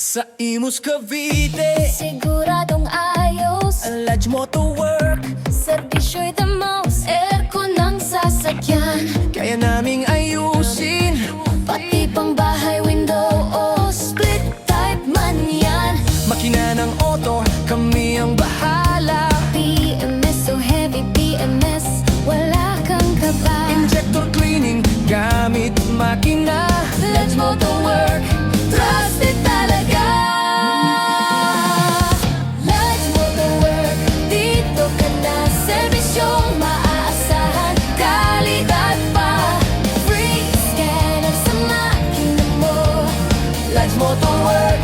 Sa Imus, Cavite, Siguradong ayos, Lodge Motorwork, serbisyo'y the most. Aircon ng sasakyan, kaya naming ayusin. pati pang bahay window o split type man yan. Makina ng auto, kami ang bahala. PMS so heavy, PMS, wala kang kaba. Injector cleaning, gamit makina. Let's motorwork, trusted talaga. Let's motorwork, dito ka na. Serbisyong maaasahan, kalidad pa. Free scanner sa makina mo. Lodge Motorwork,